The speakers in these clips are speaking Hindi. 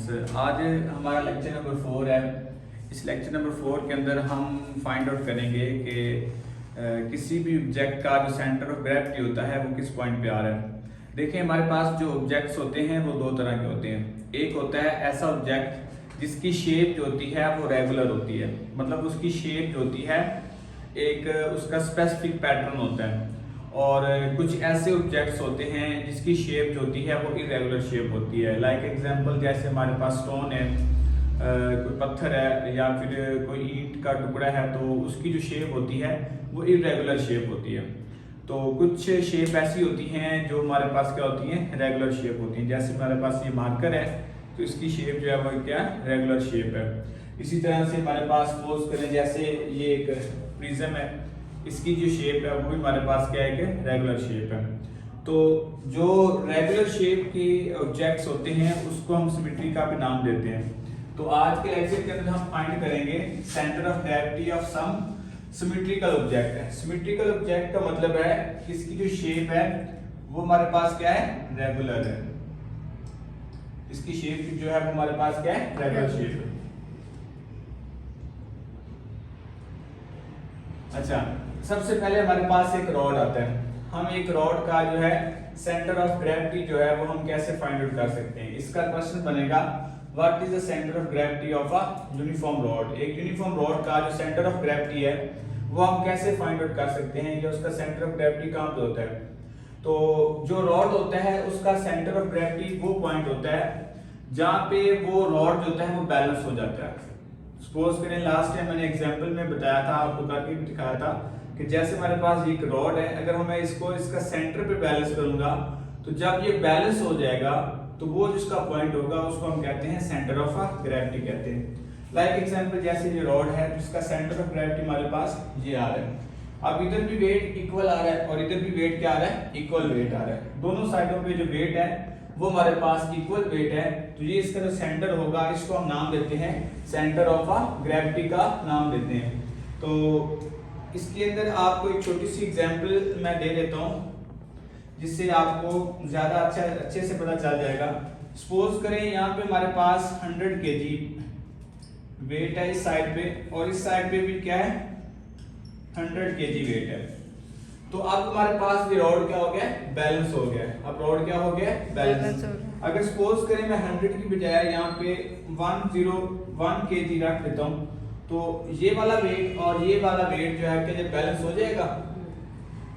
स्टूडेंट्स, आज हमारा लेक्चर नंबर 4 है। इस लेक्चर नंबर 4 के अंदर हम फाइंड आउट करेंगे कि किसी भी ऑब्जेक्ट का जो सेंटर ऑफ ग्रेविटी होता है वो किस पॉइंट पे आ रहा है। देखिए, हमारे पास जो ऑब्जेक्ट्स होते हैं वो दो तरह के होते हैं। एक होता है ऐसा ऑब्जेक्ट जिसकी शेप जो होती है वो रेगुलर होती है, मतलब उसकी शेप जो होती है एक उसका स्पेसिफिक पैटर्न होता है। और कुछ ऐसे ऑब्जेक्ट्स होते हैं जिसकी शेप जो होती है वो इरेगुलर शेप होती है। लाइक एग्जांपल, जैसे हमारे पास स्टोन है, कोई पत्थर है या फिर कोई ईंट का टुकड़ा है, तो उसकी जो शेप होती है वो इरेगुलर शेप होती है। तो कुछ शेप ऐसी होती हैं जो हमारे पास क्या होती हैं, रेगुलर शेप होती हैं। जैसे हमारे पास ये मार्कर है तो इसकी शेप जो है वो क्या रेगुलर शेप है। इसी तरह से हमारे पास सपोज करें जैसे ये एक प्रिज्म है, इसकी जो शेप है वो भी हमारे पास क्या है कि रेगुलर शेप है। तो जो रेगुलर शेप के ऑब्जेक्ट्स होते हैं उसको हम सिमेट्री का भी नाम देते हैं। तो आज के लेक्चर के अंदर हम फाइंड करेंगे centre of gravity of some symmetrical object है। सिमेट्रिकल ऑब्जेक्ट का मतलब है कि इसकी जो शेप है वो हमारे पास क्या है, रेगुलर है। इसकी शेप जो है वो हमारे पास क्या है, रेगुलर शेप है। अच्छा, सबसे पहले हमारे पास एक रॉड आता है। हम एक रॉड का जो है सेंटर ऑफ ग्रेविटी जो है वो हम कैसे फाइंड आउट कर सकते हैं। इसका क्वेश्चन बनेगा, what is the centre of gravity of a uniform rod. एक यूनिफॉर्म रॉड का जो सेंटर ऑफ ग्रेविटी है वो हम कैसे फाइंड आउट कर सकते हैं, या उसका सेंटर ऑफ ग्रेविटी कहाँ पे होता है। तो जो रॉड होता है उसका सेंटर ऑफ ग्रेविटी वो पॉइंट होता है जहाँ पे वो रॉड जो होता है वो बैलेंस हो जाता है। सपोज करें, लास्ट टाइम मैंने एग्जांपल में बताया था, आपको करके भी दिखाया था कि जैसे हमारे पास एक रॉड है, अगर मैं इसको इसका सेंटर पे बैलेंस करूंगा तो जब ये बैलेंस हो जाएगा तो वो जिसका पॉइंट होगा उसको हम कहते हैं सेंटर ऑफ ग्रेविटी कहते हैं। लाइक एग्जांपल, जैसे ये रॉड है जिसका सेंटर ऑफ ग्रेविटी हमारे पास ये आ रहा है। अब इधर भी वेट इक्वल आ रहा है और इधर भी वेट क्या आ रहा है, इक्वल वेट आ रहा है। दोनों साइडों पे जो वेट है वो हमारे पास इक्वल वेट है, तो ये इसका जो सेंटर होगा इसको हम नाम देते हैं सेंटर ऑफ ग्रेविटी का नाम देते हैं। तो इसके अंदर आपको एक छोटी सी एग्जांपल मैं दे देता हूँ जिससे आपको ज्यादा अच्छे से पता चल जाएगा। सपोज करें यहाँ पे हमारे पास 100 kg वेट है इस साइड पे, और इस साइड पे भी क्या है 100 kg वेट है। तो अब हमारे पास ये रॉड क्या हो गया, बैलेंस हो गया। अब रॉड क्या हो गया, बैलेंस। अगर सपोज करें मैं 100 की बजाय यहाँ पे 101 kg रख देता हूँ, तो ये वाला वेट और ये वाला वेट जो है क्या ये बैलेंस हो जाएगा,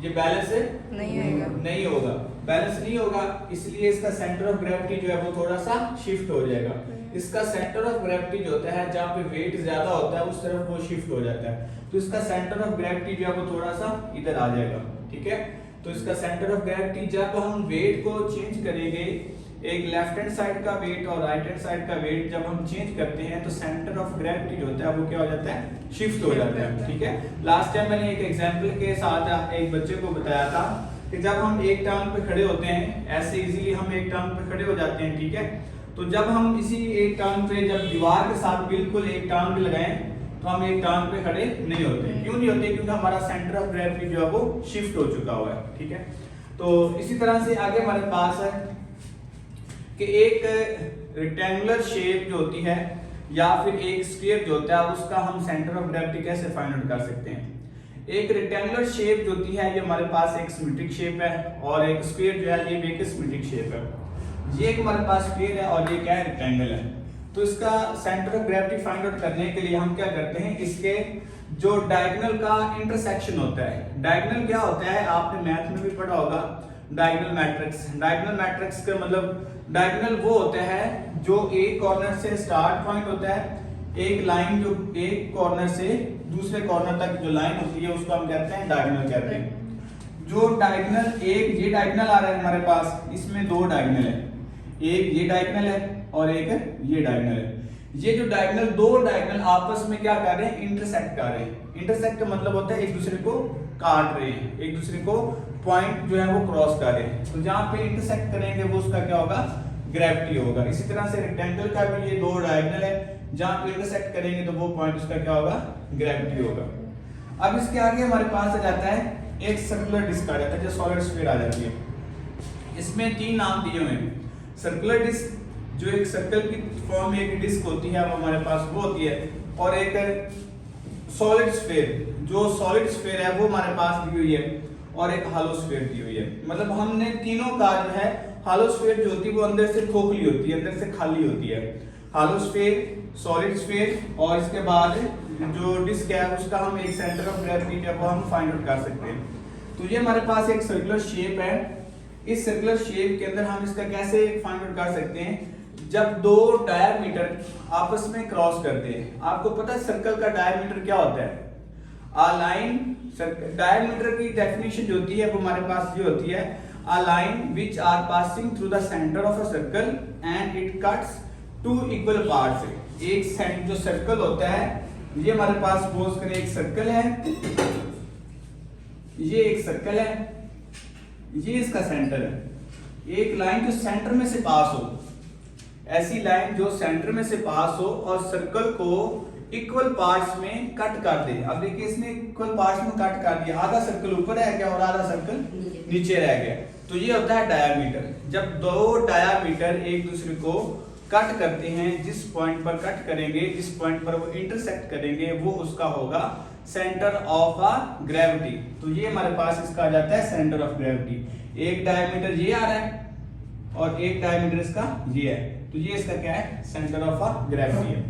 ये बैलेंस नहीं होगा, बैलेंस नहीं होगा। इसलिए इसका सेंटर ऑफ ग्रेविटी जो है वो थोड़ा सा शिफ्ट हो जाएगा। इसका सेंटर ऑफ ग्रेविटी जो होता है जहाँ पे वेट ज्यादा होता है उस तरफ वो शिफ्ट हो जाता है, तो इसका सेंटर ऑफ ग्रेविटी जो है वो थोड़ा सा इधर आ जाएगा। ठीक है, तो इसका सेंटर ऑफ ग्रेविटी जब हम वेट को चेंज करेंगे, एक लेफ्ट हैंड साइड का वेट और राइट हैंड साइड का वेट जब हम चेंज करते हैं तो सेंटर ऑफ ग्रेविटी जो होता है वो क्या हो जाता है, शिफ्ट हो जाता है। ठीक है, लास्ट टाइम मैंने एक एग्जांपल के साथ एक बच्चे को बताया था कि जब हम एक टांग पे खड़े होते हैं, ऐसे इजीली हम एक टांग पे खड़े हो जाते हैं। ठीक है, तो जब हम इसी एक टांग पे जब दीवार के साथ बिल्कुल एक टांग पे लगाएं तो हम एक टांग पे खड़े नहीं होते। क्यों नहीं होते, क्योंकि हमारा सेंटर ऑफ ग्रेविटी जो है वो शिफ्ट हो चुका हुआ है। ठीक है, तो इसी तरह से आगे हमारे पास है कि एक रेक्टेंगुलर शेप जो होती है या फिर एक स्फीयर जो होता है उसका हम सेंटर ऑफ ग्रेविटी कैसे फाइंड आउट कर सकते हैं। एक रेक्टेंगुलर शेप जो होती है ये हमारे पास एक सिमेट्रिक शेप है, और एक स्फीयर जो है ये भी एक सिमेट्रिक शेप है। ये एक हमारे पास स्फीयर है और ये क्या है, रेक्टेंगल है। तो इसका centre of gravity find out करने के लिए हम क्या करते हैं, इसके जो डायगोनल का इंटरसेक्शन होता है। डायगोनल क्या होता है, आपने मैथ में भी पढ़ा होगा, डायगोनल मैट्रिक्स। डायगोनल मैट्रिक्स का मतलब डायगोनल वो होता है जो एक कॉर्नर से स्टार्ट पॉइंट होता है, एक लाइन जो एक कॉर्नर से दूसरे कॉर्नर तक जो लाइन होती है उसको हम कहते हैं डायगोनल कहते हैं। जो डायगोनल, एक ये डायगोनल आ रहा है हमारे पास, इसमें दो डायगोनल है, एक ये डायगोनल है और एक ये डायगोनल है। ये जो डायगोनल, दो डायगोनल आपस में क्या कर रहे हैं, इंटरसेक्ट कर रहे हैं। इंटरसेक्ट का मतलब होता है एक दूसरे को काट रहे हैं, एक दूसरे को पॉइंट जो है वो क्रॉस कर रहे हैं। तो जहां पे इंटरसेक्ट करेंगे वो उसका क्या होगा, ग्रेविटी होगा। इसी तरह से रेक्टेंगल का भी ये दो डायगोनल है, जहां पे इंटरसेक्ट करेंगे तो वो पॉइंट उसका क्या होगा, ग्रेविटी होगा। अब इसके आगे हमारे पास आ जाता है एक सर्कुलर डिस्क आ जाता है जो सॉलिड स्फीयर आ जाती है। इसमें तीन नाम दिए हुए हैं, सर्कुलर डिस्क, जो एक सर्कल की फॉर्म में एक डिस्क होती है वो हमारे पास वो होती है, और एक सॉलिड स्फीयर, जो सॉलिड स्फीयर है वो हमारे पास दी हुई है, और एक हॉलो स्फीयर दी हुई है। मतलब हमने तीनों का जो है, हॉलो स्फीयर जो होती है वो अंदर से खोखली होती है, अंदर से खाली होती है। हॉलो स्फीयर, सॉलिड स्फीयर, और इसके बाद जो डिस्क है उसका हम एक सेंटर ऑफ ग्रेविटी है वो हम फाइंड आउट कर सकते हैं। तो ये हमारे पास एक सर्कुलर शेप है। इस सर्कुलर शेप के अंदर हम इसका कैसे फाइंड आउट कर सकते हैं, जब दो डायमीटर आपस में क्रॉस करते हैं। आपको पता है सर्कल का डायमीटर क्या होता है? अ लाइन, डायमीटर की डेफिनेशन जो होती है वो हमारे पास ये होती है, a line which are passing through the centre of a circle and it cuts two equal parts. एक जो सर्कल होता है, ये हमारे पास सपोज करें एक सर्कल है, ये एक सर्कल है, ये इसका सेंटर है। एक लाइन जो सेंटर में से पास हो, ऐसी लाइन जो सेंटर में से पास हो और सर्कल को इक्वल पार्ट्स में कट कर दे। अब देखिए इसने इक्वल पार्ट्स में कट कर दिया, आधा सर्कल ऊपर रह गया और आधा सर्कल नीचे रह गया, तो ये होता है डायामीटर। जब दो डायामीटर एक दूसरे को कट करते हैं, जिस पॉइंट पर कट करेंगे, जिस पॉइंट पर वो इंटरसेक्ट करेंगे, वो उसका होगा सेंटर ऑफ अ ग्रेविटी। तो ये हमारे पास इसका आ जाता है सेंटर ऑफ ग्रेविटी। एक डायमीटर ये आ रहा है और एक डायमीटर इसका ये है, तो ये इसका क्या है, सेंटर ऑफ अ ग्रेविटी है।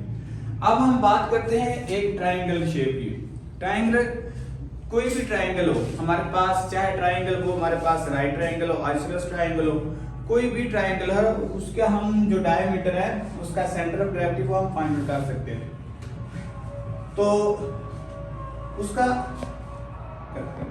अब हम बात करते हैं एक ट्रायंगल शेप की। ट्रायंगल, कोई भी ट्रायंगल हो हमारे पास, चाहे ट्रायंगल को हमारे पास राइट ट्रायंगल हो, आइसोसेलेस ट्रायंगल हो, कोई भी ट्रायंगल है, उसका हम जो डायमीटर है उसका सेंटर ऑफ ग्रेविटी को हम फाइंड कर सकते हैं। तो उसका